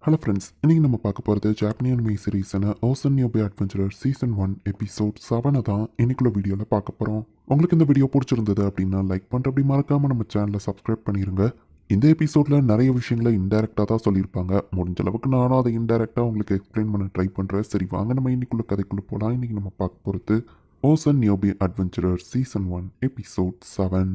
Hello friends, இன்னைக்கு நம்ம பார்க்க போகிறது ஜாப்பனீஸ் அனிமே சீரீஸான ocean newbie adventurer season 1 episode 7 தான் இன்னைக்குள்ள வீடியோவில் பார்க்க போகிறோம். உங்களுக்கு இந்த வீடியோ பிடிச்சிருந்தது அப்படின்னா லைக் பண்ணிட்டு அப்படி மறக்காமல் நம்ம சேனலை சப்ஸ்கிரைப் பண்ணிடுங்க. இந்த எபிசோடில் நிறைய விஷயங்களை இன்டெரக்டாக தான் சொல்லியிருப்பாங்க. முடிஞ்ச அளவுக்கு நானும் அதை இன்டெரக்டாக உங்களுக்கு எக்ஸ்பிளைன் பண்ண ட்ரை பண்ணுறேன். சரி வாங்க நம்ம இன்னைக்குள்ள கதைக்குள்ளே போகலாம். இன்னைக்கு நம்ம பார்க்க போகிறது ocean newbie adventurer season 1 episode 7.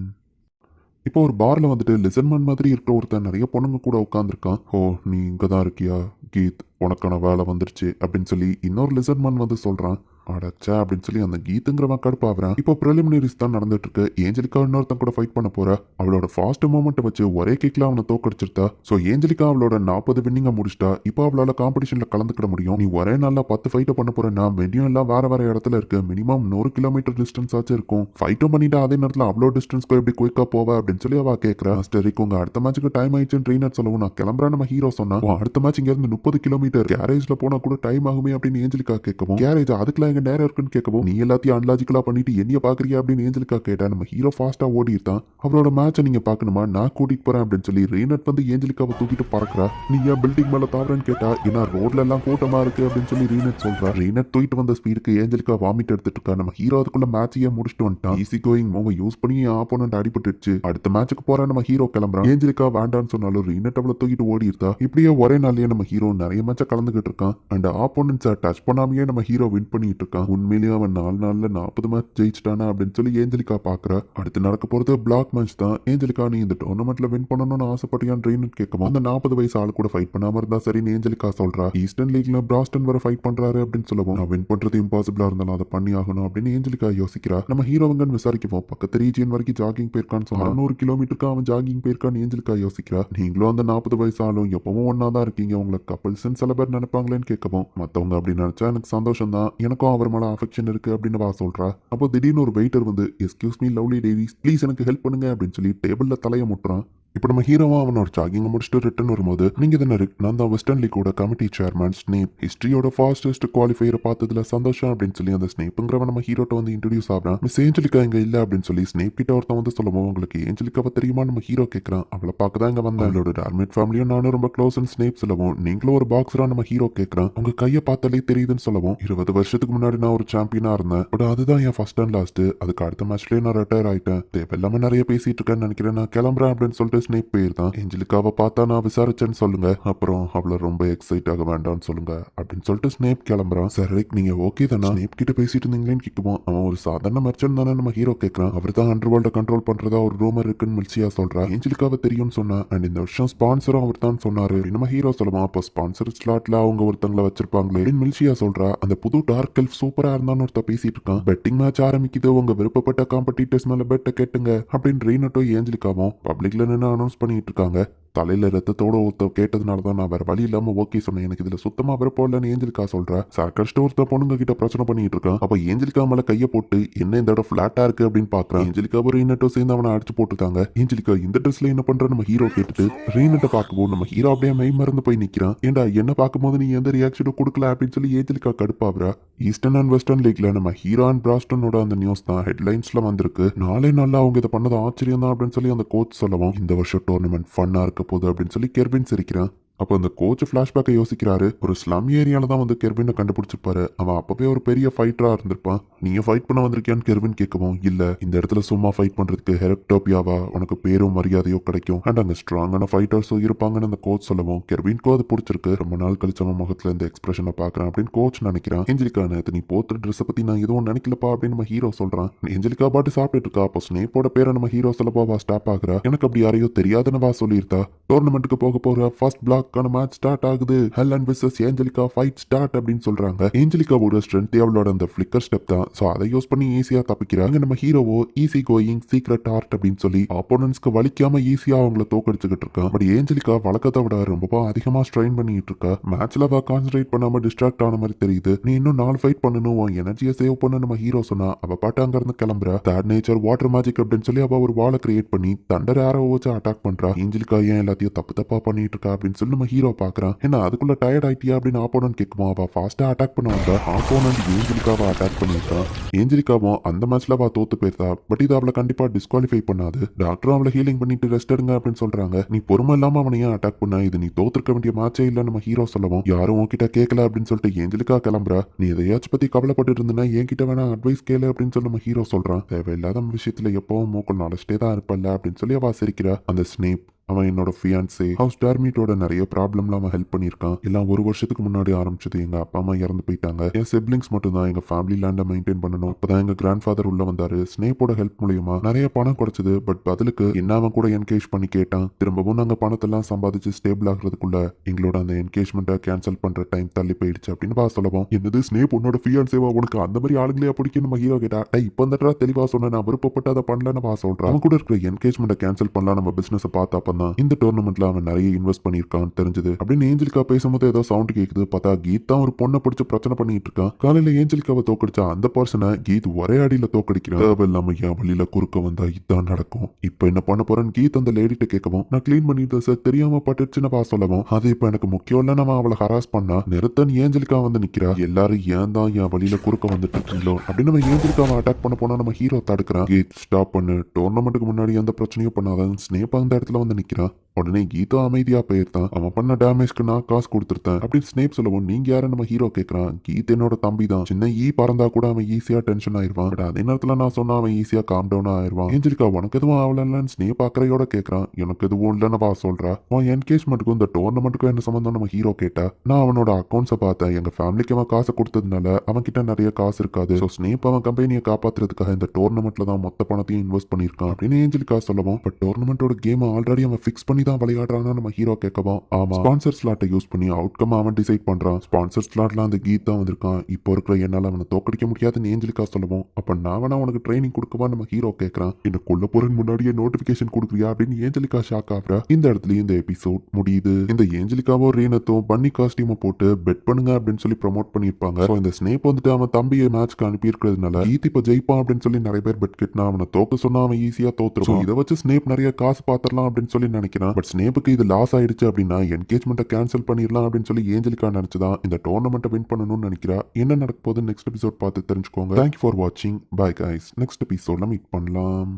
இப்போ ஒரு பார்ல வந்துட்டு லிசன்மேன் மாதிரி இருக்கிற ஒருத்தன் நிறைய பொண்ணுங்க கூட உட்காந்துருக்கான். ஓ, நீ இங்கே தான் இருக்கியா கீத், உனக்கான வேலை வந்துருச்சு அப்படின்னு சொல்லி இன்னொரு லிசன்மேன் வந்து சொல்றான். அடச்சா அப்படின்னு சொல்லி அந்த கீத்துங்கிறவன் கடுப்பாகிறான். இப்போ ப்ரிலிமினரிஸ் தான் நடந்துட்டு இருக்கு. ஏஞ்சலிக்கா இன்னொருத்தன் கூட ஃபைட் பண்ண போறா. அவளோட ஃபாஸ்ட் மூமெண்ட் வச்சு ஒரே கிக்ல அவனை தோக்கடிச்சிருத்தா. ஸோ ஏஞ்சலிக்கா அவளோட 40 வின்னிங்கை முடிச்சிட்டா. இப்போ அவளால காம்படிஷன்ல கலந்துக்கிட முடியும். நீ ஒரே நாள்ல 10 ஃபைட்டை பண்ண போறேன்னா வெடியும் எல்லாம் வேற வேற இடத்துல இருக்கு. மினிமம் 100 கிலோமீட்டர் டிஸ்டன்ஸ் ஆச்சு இருக்கும். ஃபைட்டும் பண்ணிட்டு அதே நேரத்தில் அவ்வளோ டிஸ்டன்ஸ்க்கு எப்படி குயிக்கா போவ அப்படின்னு சொல்லி அவ கேட்கறா. ஸ்டெரிக் உங்க அடுத்த மேட்சுக்கு டைம் ஆயிடுச்சுன்னு ட்ரெயினர் சொல்லவும் நான் கிளம்புறேன் நம்ம ஹீரோ சொன்னா. அடுத்த மேட்ச் இங்க இருந்து 30 கிலோமீட்டர் கேரேஜ்ல போனா கூட டைம் ஆகுமே அப்படின்னு ஏஞ்சலிக்கா கேட்கவும், கேரேஜ் அதுக்குலாம் எங்க நேரம் இருக்குன்னு கேட்கவும், நீ எல்லாத்தையும் அன்லாஜிக்கலா பண்ணிட்டு என்னைய பாக்குறியா அப்படின்னு ஏஞ்சலிக்கா கேட்டா. நம்ம ஹீரோ ஃபாஸ்டா ஓடி இருக்கான். அவரோட மேட்சை நீங்க பாக்கணுமா, நான் கூட்டிட்டு போறேன் அப்படின்னு சொல்லி ரீனட் வந்து ஏஞ்சலிக்காவை தூக்கிட்டு பறக்குறா. நீ ஏன் பில்டிங் மேல தாவறன்னு கேட்டா. ஏன்னா ரோட்ல எல்லாம் கூட்டமா இருக்கு அப்படின்னு சொல்லி ரீனட் சொல்றா. ரீனட் தூக்கிட்டு வந்த ஸ்பீடுக்கு ஏஞ்சலிக்கா வாமிட் எடுத்துட்டு இருக்கா. நம்ம ஹீரோ அதுக்குள்ள மேட்சையே முடிச்சுட்டு வந்துட்டான். ஈஸி கோயிங் மூவ் யூஸ் பண்ணி ஆப்போனன்ட் அடிபட்டுச்சு. அடுத்த மேட்சுக்கு போற நம்ம ஹீரோ கிளம்புறான். ஏஞ்சலிக்கா வேண்டான்னு சொன்னாலும் ரீனட் அவளை தூக்கிட்டு ஓடி இருக்கா. இப்படியே ஒரே நாள்லயே நம்ம ஹீரோ நிறைய மேட்ச கலந்துகிட்டு இருக்கான். அண்ட் ஆப்போனன்ட்ஸை டச் பண்ணாமையே நம்ம ஹீரோ வின் பண்ணிட்டு இருக்கான். உண்மையிலேயே அவன் 4 நாள்ல 40 மேட்ச் ஜெயிச்சிட்டானா அப்படின்னு சொல்லி ஏஞ்சலிக்கா பாக்குறா. அடுத்து நடக்க போறது பிளாக் மேட்ச் தான். ஏஞ்சலிக்கா நீ இந்த டோர்னமெண்ட்ல வின் பண்ணணும்னு ஆசைப்பட்டியான்னு ட்ரெயினர் கேட்கவும், அந்த 40 வயசு ஆள் கூட ஃபைட் பண்ணாம இருந்தா சரின்னு ஏஞ்சலிக்கா சொல்றா. ஈஸ்டர்ன் லீக்ல பிராஸ்டன் வர ஃபைட் பண்றாரு அப்படின்னு சொல்லவும், நான் வின் பண்றது இம்பாசிபிளா இருந்தாலும் அதை பண்ணி ஆகணும் அப்படின்னு ஏஞ்சலிக்கா யோசிக்கிறா. நம்ம ஹீரோவங்கன்னு விசாரிக்கவும், பக்கத்து ரீஜியன் வரைக்கும் ஜாகிங் போயிருக்கான்னு சொன்னா. 600 கிலோமீட்டருக்கு அவன் ஜாகிங் போயிருக்கான்னு ஏஞ்சலிக்கா யோசிக்கிறா. நீங்களும் அந்த 40 வயசு ஆளும் எப்பவும் ஒன்னா தான் இருக்கீங்க, உங்களை கப்பல்ஸ்ன்னு சில பேர் நினைப்பாங்களேன்னு கேட்கவும், மத்தவங்க அப்படி நினைச்சா எனக்கு சந்தோஷம் தான், எனக்கும் அவர் மேல அஃபெக்ஷன் இருக்கு அப்படின்னு வா சொல்றா. அப்போ திடீர்னு ஒரு வெயிட்டர் வந்து, excuse me lovely ladies, please எனக்கு ஹெல்ப் பண்ணுங்க அப்படின்னு சொல்லி டேபிள்ல தலையை முட்டுறான். இப்போ நம்ம ஹீரோவா அவனோட ஜாகிங் முடிச்சுட்டு ரிட்டர்ன் வரும்போது, நீங்க தானே நான் தான் வெஸ்டர்ன் லீக்கோட கமிட்டி சேர்மேன் ஸ்னேப், ஹிஸ்டரியோட ஃபாஸ்டஸ்ட் குவாலிஃபையரை பார்த்ததுல சந்தோஷம் அப்படின்னு சொல்லி அந்த ஸ்னேப்புங்கிறவன் நம்ம ஹீரோட்ட வந்து இன்ட்ரடியூஸ் ஆகிறான். மிஸ் ஏஞ்சலிக்கா இங்க இல்ல அப்படின்னு சொல்லி ஸ்னேப் கிட்ட ஒருத்தன் வந்து சொல்லுவோம். உங்களுக்கு ஏஞ்சலிக்காவை தெரியுமா நம்ம ஹீரோ கேட்கறான். அவளை பார்க்க தான் இங்க வந்தேன். அவளோட டார்மேட் ஃபேமிலியும் நானும் ரொம்ப க்ளோஸ் ஸ்னேப் சொல்லவும், நீங்களும் ஒரு பாக்ஸரா நம்ம ஹீரோ கேட்கறான். உங்க கையை பார்த்தாலே தெரியுதுன்னு சொல்லவும், 20 வருஷத்துக்கு முன்னாடி நான் ஒரு சாம்பியனா இருந்தேன், பட் அதுதான் என் ஃபர்ஸ்ட் அண்ட் லாஸ்ட், அதுக்கு அடுத்த மேட்ச்லயே நான் ரிட்டையர் ஆயிட்டேன், தேவையில்லாம நிறைய பேசிட்டு இருக்கேன்னு நினைக்கிறேன், நான் கிளம்புறேன் அப்படின்னு சொல்லிட்டு ஸ்னேப் போயிருந்தான். ஏஞ்சலிக்காவை பார்த்தா நான் விசாரிச்சேன்னு சொல்லுங்க, அப்புறம் அவளை ரொம்ப எக்ஸைட் ஆக வேண்டாம்னு சொல்லுங்க அப்படின்னு சொல்லிட்டு ஸ்னேப் கிளம்புறான். சரி நீங்க ஓகே தானே, ஸ்னேப் கிட்ட பேசிட்டு இருந்தீங்களேன்னு கேட்குவோம். அவன் ஒரு சாதாரண மர்ச்சன்ட் தானே நம்ம ஹீரோ கேட்கறான். அவர் தான் அண்டர் வேர்ல்ட கண்ட்ரோல் பண்றதா ஒரு ரூமர் இருக்குன்னு மில்சியா சொல்றா. ஏஞ்சலிக்காவை தெரியும்னு சொன்னா. அண்ட் இந்த வருஷம் ஸ்பான்சரும் அவர் தான் சொன்னாரு நம்ம ஹீரோ சொல்லுவான். அப்போ ஸ்பான்சர் ஸ்லாட்ல அவங்க ஒருத்தங்களை வச்சிருப்பாங்களே அப்படின்னு மில்சியா சொல்றா. அந்த புது டார்க் எல்ஃப் சூப்பரா இருந்தான்னு ஒருத்த பேசிட்டு இருக்கான். பெட்டிங் மேட்ச் ஆரம்பிக்குது, உங்க விருப்பப்பட்ட காம்படிட்டர்ஸ் மேல பெட்டை கேட்டுங்க அப்படின்னு ரீனட்டோ ஏஞ்சலிக்காவும் பப்ளிக்ல நின்று அனௌன்ஸ் பண்ணிட்டு இருக்காங்க. தலையில ரத்தத்தோட ஒருத்த கேட்டதுனால தான் நான் வேற வழி இல்லாம ஓகே சொன்னேன், எனக்கு இதுல சுத்தமா விருப்பம் இல்லைன்னு ஏஞ்சலிக்கா சொல்றா. சாக்கடிச்சிட்டு ஒருத்த பொண்ணுங்க கிட்ட பிரச்சனை பண்ணிட்டு இருக்கான். அப்ப ஏஞ்சலிக்கா மேல கையை போட்டு என்ன இந்த இடம் பிளாட்டா இருக்கு அப்படின்னு பாக்குறான். ஏஞ்சலிக்கா ரீனட்டோ சேர்ந்து அவனை அடிச்சு போட்டுட்டாங்க. ஏஞ்சலிக்கா இந்த ட்ரெஸ்ல என்ன பண்ற நம்ம ஹீரோ கேட்டுட்டு ரீனட்டை பார்க்கவும் நம்ம ஹீரோ அப்படியே மெய் மறந்து போய் நிக்கிறான். ஏண்டா என்ன பார்க்கும்போது நீ எந்த ரியாக்ஷனும் கொடுக்கல அப்படின்னு சொல்லி ஏஞ்சலிக்கா கடுப்பாவரா. ஈஸ்டர்ன் அண்ட் வெஸ்டர்ன் லீக்ல நம்ம ஹீரோ அண்ட் பிராஸ்டனோட அந்த நியூஸ் தான் ஹெட்லைன்ஸ்ல வந்திருக்கு. நாளே நாள்ல அவங்க இதை பண்ணது ஆச்சரியம் தான் அப்படின்னு சொல்லி அந்த கோச் சொல்லவும், இந்த வருஷம் டோர்னமெண்ட் ஃபன்னா இருக்க போகுது அப்படின்னு சொல்லி கெர்வின் சிரிக்கிறான். அப்போ அந்த கோச் ஃபிளாஷ்பேக்கை யோசிக்கிறாரு. ஒரு ஸ்லம் ஏரியால தான் வந்து கெர்வினை கண்டுபிடிச்சிருப்பாரு. அவன் அப்பவே ஒரு பெரிய ஃபைட்டரா இருந்திருப்பான். நீங்க ஃபைட் பண்ண வந்திருக்கியான்னு கெர்வின் கேட்கவும், இல்ல இந்த இடத்துல சும்மா ஃபைட் பண்றதுக்கு ஹெரப்டோபியாவா உனக்கு பேரும் மரியாதையோ கிடைக்கும், அண்ட் அங்க ஸ்ட்ராங்கான ஃபைட்டர்ஸும் இருப்பாங்கன்னு அந்த கோச் சொல்லவும், கெர்வின்கோ அது பிடிச்சிருக்கு. ரொம்ப நாள் கழிச்சவன் முகத்துல இந்த எக்ஸ்பிரஷனை பாக்குறான் அப்படின்னு கோச் நினைக்கிறான். ஏஞ்சலிக்கா நேத்து நீ போத்துற ட்ரெஸ்ஸை பத்தி நான் எதுவும் நினைக்கலப்பா அப்படின்னு நம்ம ஹீரோ சொல்றான். ஏஞ்சலிக்கா பாட்டு சாப்பிட்டு இருக்கா. அப்போ ஸ்னேப்போட பேரை நம்ம ஹீரோ சொல்லப்பா ஸ்டாப் ஆகுறா. எனக்கு அப்படி யாரையோ தெரியாதுன்னு வா சொல்லியிருந்தா. டோர்னமெண்ட்டுக்கு போக போற ஃபர்ஸ்ட் பிளாக்கான மேட்ச் ஸ்டார்ட் ஆகுது. Helen versus Angelica fight start அப்படின்னு சொல்றாங்க. ஏஞ்சலிகாவோட ஸ்ட்ரென்த் அவளோட அந்த ஃபிளிக்கர் ஸ்டெப் தான். சோ அதை யூஸ் பண்ணி ஈஸியா தப்பிக்கிறாங்க. நம்ம ஹீரோவோ ஈஸி கோயிங் சீக்ரெட் ஆர்ட் அப்படின்னு சொல்லி ஆப்போனன்ட்ஸ்க்கு வலிக்காம ஈஸியா அவங்கள தோக்கடிச்சுக்கிட்டு இருக்கான். பட் ஏஞ்சலிகா வழக்கத்தை விட ரொம்ப அதிகமா ஸ்ட்ரெயின் பண்ணிட்டு இருக்கா. மேட்ச்ல அவ கான்சென்ட்ரேட் பண்ணாம டிஸ்ட்ராக்ட் ஆன மாதிரி தெரியுது. நீ இன்னும் 4 ஃபைட் பண்ணணும், உன் எனர்ஜியை சேவ் பண்ண நம்ம ஹீரோ சொன்னா. அவ பாட்டு அங்க இருந்து கிளம்புறா. தேர்ட் நேச்சர் வாட்டர் மேஜிக் அப்படின்னு சொல்லி அவ ஒரு வாலை கிரியேட் பண்ணி தண்டர் ஆரோ வச்சு அட்டாக் பண்றா. ஏஞ்சலிகா ஏன் எல்லாத்தையும் தப்பு தப்பா பண்ணிட்டு இருக்கா அப்படின்னு சொல்லி நம்ம ஹீரோ பாக்குறான். என்ன அதுக்குள்ள டயர்ட் ஆயிட்டியா அப்படின்னு ஆப்போனன்ட் கேட்குமா, அவ ஃபாஸ்டா அட்டாக் பண்ணுவாங்க. ஆப்போனன்ட் ஏஞ்சலிக்காவை அட்டாக் பண்ணிருக்கான். ஏஞ்சலிக்காவும் அந்த மேட்ச்ல அவ தோத்து போயிருந்தா. பட் இது அவளை கண்டிப்பா டிஸ்குவாலிஃபை பண்ணாது. டாக்டரும் அவளை ஹீலிங் பண்ணிட்டு ரெஸ்ட் எடுங்க அப்படின்னு சொல்றாங்க. நீ பொறுமை இல்லாம அவனை ஏன் அட்டாக் பண்ண, இது நீ தோத்துருக்க வேண்டிய மேட்சே இல்ல நம்ம ஹீரோ சொல்லவும், யாரும் உன்கிட்ட கேட்கல அப்படின்னு சொல்லிட்டு ஏஞ்சலிக்கா கிளம்புறா. நீ எதையாச்சும் பத்தி கவலைப்பட்டு இருந்தனா என்கிட்ட வேணா அட்வைஸ் கேளு அப்படின்னு சொல்லி நம்ம ஹீரோ சொல்றான். தேவையில்லாத விஷயத்துல எப்பவும் மூக்கள் நடச்சிட்டே தான் இருப்பல்ல அப்படின்னு சொல்லி அவ சிரிக்கிறா. அந்த ஸ்னேப் அவன் என்னோட ஃபியான்சே ஹவுஸ் டார்மீட்டோட நிறைய ப்ராப்ளம்ல அவன் ஹெல்ப் பண்ணியிருக்கான். எல்லாம் ஒரு வருஷத்துக்கு முன்னாடி ஆரம்பிச்சது. எங்க அப்பா அம்மா இறந்து போயிட்டாங்க. என் சிப்ளிங்ஸ் மட்டும் தான் எங்க ஃபேமிலி லேண்டை மெயின்டைன் பண்ணணும். அப்பதான் எங்க கிராண்ட் ஃபாதர் உள்ள வந்தாரு. ஸ்னேப்போட ஹெல்ப் மூலியமா நிறைய பணம் கிடைச்சது. பட் பதிலுக்கு என்ன அவன் கூட என்கேஜ் பண்ணி கேட்டான். திரும்பவும் நாங்க பணத்தெல்லாம் சம்பாதிச்சு ஸ்டேபிள் ஆகுறதுக்குள்ள எங்களோட அந்த என்கேஜ்மெண்ட்டை கேன்சல் பண்ற டைம் தள்ளி போயிடுச்சு அப்படின்னு பா சொல்லவும், என்னது ஸ்னேப் உன்னோட ஃபியான்சேவா, உனக்கு அந்த மாதிரி ஆளுங்களே பிடிக்கும் நம்ம ஹீரோ கேட்டா. இப்போ இந்த தெளிவா சொன்ன, நான் விருப்பப்பட்டு அதை பண்ணலன்னு பா சொல்றான். அவன் கூட இருக்கிற என்கேஜ்மெண்ட்டை கேன்சல் பண்ணலாம் நம்ம பிசினஸ் பார்த்து. அப்பதான் இந்த டோர்னமெண்ட் அவன் நிறைய இன்வெஸ்ட் பண்ணிருக்கான்னு தெரிஞ்சது அப்படின்னு ஏஞ்சலிக்கா பேசும்போது ஏதோ சவுண்ட் கேக்குது. பார்த்தா கீத் தான் ஒரு பொண்ணை பிடிச்சு பிரச்சனை பண்ணிட்டு இருக்கான். காலையில ஏஞ்சலிக்காவை தோக்கடிச்சா அந்த பர்சனை கீத் ஒரே அடியில தோக்கடிக்கிறான். தேவையில்லாம என் வழியில குறுக்க வந்தா இதான் நடக்கும். இப்ப என்ன பண்ண போறேன்னு கீத் அந்த லேடிட்ட கேட்கவும், நான் கிளீன் பண்ணிட்டு சார், தெரியாம பட்டுச்சுன்னு பா சொல்லவும், அது இப்ப எனக்கு முக்கியம் இல்ல, நம்ம அவளை ஹராஸ் பண்ணா நிறுத்தன் ஏஞ்சலிக்கா வந்து நிக்கிறா. எல்லாரும் ஏன் தான் என் வழியில குறுக்க வந்துட்டு இருக்கீங்களோ அப்படின்னு நம்ம ஏஞ்சலிக்காவை அட்டாக் பண்ண போனா நம்ம ஹீரோ தடுக்கிறான். கீத் ஸ்டாப் பண்ணு, டோர்னமெண்ட்டுக்கு முன்னாடி எந்த பிரச்சனையும் பண்ணாதான். ஸ்னேப் அந்த இடத்துல வந்து நிக்கிறான். உடனே கீதா அமைதியா போயிருந்தான். அவன் பண்ண டேமேஜ்க்கு நான் காசு கொடுத்துருத்தேன் அப்படின்னு ஸ்னேப் சொல்லவும், நீங்க யாரு நம்ம ஹீரோ கேட்கறான். கீத் என்னோட தம்பி தான். சின்ன பறந்தா கூட அவன் ஈஸியா டென்ஷன் ஆயிருவான். அதே நேரத்துல நான் சொன்னா அவன் ஈஸியா காம் டவுன் ஆயிருவான். ஏஞ்சலிக்கா உனக்கு எதுவும் ஆகலன்னு ஸ்னேப் அக்கறையோட கேட்கறான். எனக்கு எதுவும் இல்லைன்னு பா சொல்றா. அவன் என்கேஜ்மெண்ட்டுக்கும் இந்த டோர்னமெண்ட்டுக்கும் என்ன சம்பந்தம் நம்ம ஹீரோ கேட்டா. நான் அவனோட அக்கௌண்ட்ஸை பார்த்தேன். எங்க ஃபேமிலிக்கு அவன் காசை கொடுத்ததுனால அவன் கிட்ட நிறைய காசு இருக்காது. ஸோ ஸ்னேப் அவன் கம்பெனியை காப்பாத்துறதுக்காக இந்த டோர்னமெண்ட்ல தான் மொத்த பணத்தையும் இன்வெஸ்ட் பண்ணிருக்கான் அப்படின்னு ஏஞ்சலிக்கா சொல்லவும், பட் டோர்னமெண்டோட கேம் ஆல்ரெடி அவன் ஃபிக்ஸ் பண்ணி தான் விளையாடுறான்னு நம்ம ஹீரோ கேட்கவும், ஆமா ஸ்பான்சர் ஸ்லாட்டை யூஸ் பண்ணி அவுட்கம் அவன் டிசைட் பண்றான். ஸ்பான்சர் ஸ்லாட்ல அந்த கீத் தான் வந்திருக்கான். இப்போ இருக்கிற என்னால அவனை தோக்கடிக்க முடியாதுன்னு ஏஞ்சலிக்கா சொல்லவும், அப்ப நான் வேணா உனக்கு ட்ரைனிங் கொடுக்கவா நம்ம ஹீரோ கேட்கறான். என்ன கொல்ல போறேன்னு முன்னாடியே நோட்டிபிகேஷன் கொடுக்குறியா அப்படின்னு ஏஞ்சலிக்கா ஷாக் ஆகுறா. இந்த இடத்துல இந்த எபிசோட் முடியுது. இந்த ஏஞ்சலிக்காவோ ரீனத்தும் பன்னி காஸ்டியூமை போட்டு பெட் பண்ணுங்க அப்படின்னு சொல்லி ப்ரமோட் பண்ணிருப்பாங்க. இந்த ஸ்னேப் வந்துட்டு அவன் தம்பியை மேட்ச்க்கு அனுப்பி இருக்கிறதுனால கீத் இப்ப ஜெயிப்பான் அப்படின்னு சொல்லி நிறைய பேர் பெட் கட்டினா அவனை தோக்க சொன்னா அவன் ஈஸியா தோத்துருவான். இதை வச்சு ஸ்னேப் நிறைய காசு பாத்திரலாம் அப்படின்னு சொல்லி நினைக்கிறான். பட் ஸ்னேப்புக்கு இது லாஸ் ஆயிடுச்சு அப்படின்னா என்கேஜ்மெண்ட்டை கேன்சல் பண்ணிடலாம் அப்படின்னு சொல்லி ஏஞ்சலிக்கா நினைச்சுதான் இந்த டோர்னமெண்ட்டை வின் பண்ணணும்னு நினைக்கிறா. என்ன நடக்க போகுது நெக்ஸ்ட் எபிசோட் பார்த்து தெரிஞ்சுக்கோங்க. தேங்க்யூ ஃபார் வாட்சிங். Bye guys. நெக்ஸ்ட் எபிசோட்ல மீட் பண்ணலாம்.